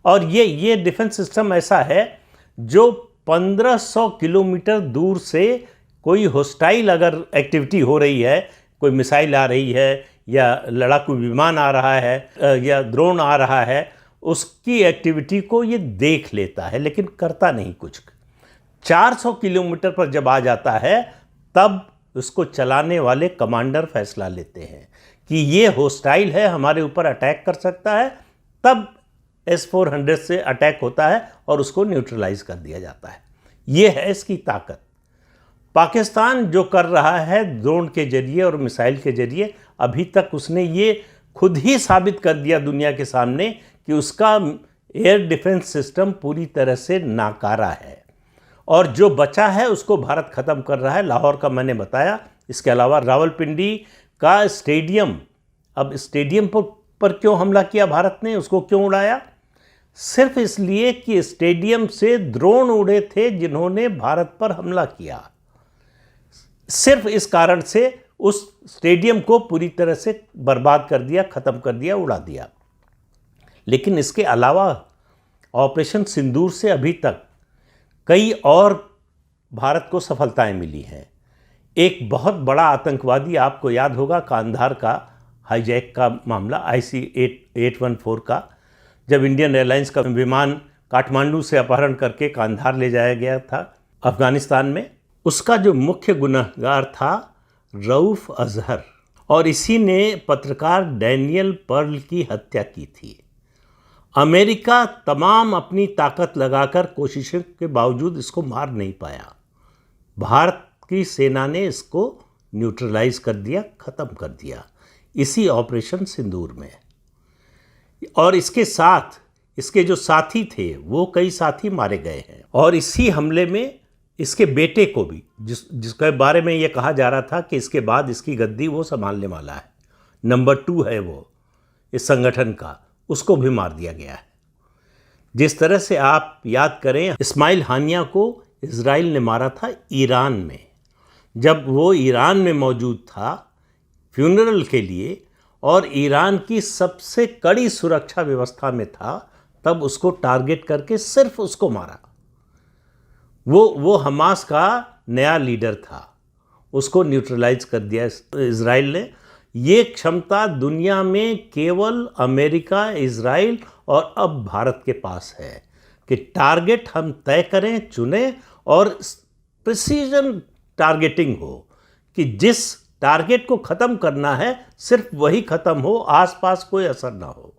और ये defence system ऐसा है जो 1500 किलोमीटर दूर से कोई होस्टाइल अगर एक्टिविटी हो रही है, कोई मिसाइल आ रही है या लड़ाकू विमान आ रहा है या ड्रोन आ रहा है, उसकी एक्टिविटी को ये देख लेता है लेकिन करता नहीं कुछ। 400 किलोमीटर पर जब आ जाता है तब उसको चलाने वाले कमांडर फैसला लेते हैं कि ये होस्टाइल है, हमारे ऊपर अटैक कर सकता है, तब S-400 से अटैक होता है और उसको न्यूट्रलाइज कर दिया जाता है। ये है इसकी ताकत। पाकिस्तान जो कर रहा है ड्रोन के जरिए और मिसाइल के जरिए, अभी तक उसने ये खुद ही साबित कर दिया दुनिया के सामने कि उसका एयर डिफेंस सिस्टम पूरी तरह से नाकारा है और जो बचा है उसको भारत ख़त्म कर रहा है। लाहौर का मैंने बताया, इसके अलावा रावलपिंडी का स्टेडियम, अब स्टेडियम पर क्यों हमला किया भारत ने, उसको क्यों उड़ाया? सिर्फ इसलिए कि स्टेडियम से ड्रोन उड़े थे जिन्होंने भारत पर हमला किया। सिर्फ इस कारण से उस स्टेडियम को पूरी तरह से बर्बाद कर दिया, ख़त्म कर दिया, उड़ा दिया। लेकिन इसके अलावा ऑपरेशन सिंदूर से अभी तक कई और भारत को सफलताएं मिली हैं। एक बहुत बड़ा आतंकवादी, आपको याद होगा कांधार का हाईजैक का मामला, IC-814 का, जब इंडियन एयरलाइंस का विमान काठमांडू से अपहरण करके कांधार ले जाया गया था अफगानिस्तान में, उसका जो मुख्य गुनहगार था रऊफ अजहर, और इसी ने पत्रकार डैनियल पर्ल की हत्या की थी। अमेरिका तमाम अपनी ताकत लगाकर कोशिशों के बावजूद इसको मार नहीं पाया। भारत की सेना ने इसको न्यूट्रलाइज कर दिया, ख़त्म कर दिया इसी ऑपरेशन सिंदूर में। और इसके साथ इसके जो साथी थे वो कई साथी मारे गए हैं। और इसी हमले में इसके बेटे को भी, जिसके बारे में ये कहा जा रहा था कि इसके बाद इसकी गद्दी वो संभालने वाला है, नंबर 2 है वो इस संगठन का, उसको भी मार दिया गया है। जिस तरह से आप याद करें, इस्माइल हानिया को इजराइल ने मारा था ईरान में, जब वो ईरान में मौजूद था फ्यूनरल के लिए और ईरान की सबसे कड़ी सुरक्षा व्यवस्था में था, तब उसको टारगेट करके सिर्फ उसको मारा। वो हमास का नया लीडर था, उसको न्यूट्रलाइज कर दिया इजराइल ने। ये क्षमता दुनिया में केवल अमेरिका, इजराइल और अब भारत के पास है कि टारगेट हम तय करें, चुनें और प्रिसीजन टारगेटिंग हो कि जिस टारगेट को ख़त्म करना है सिर्फ वही ख़त्म हो, आसपास कोई असर ना हो।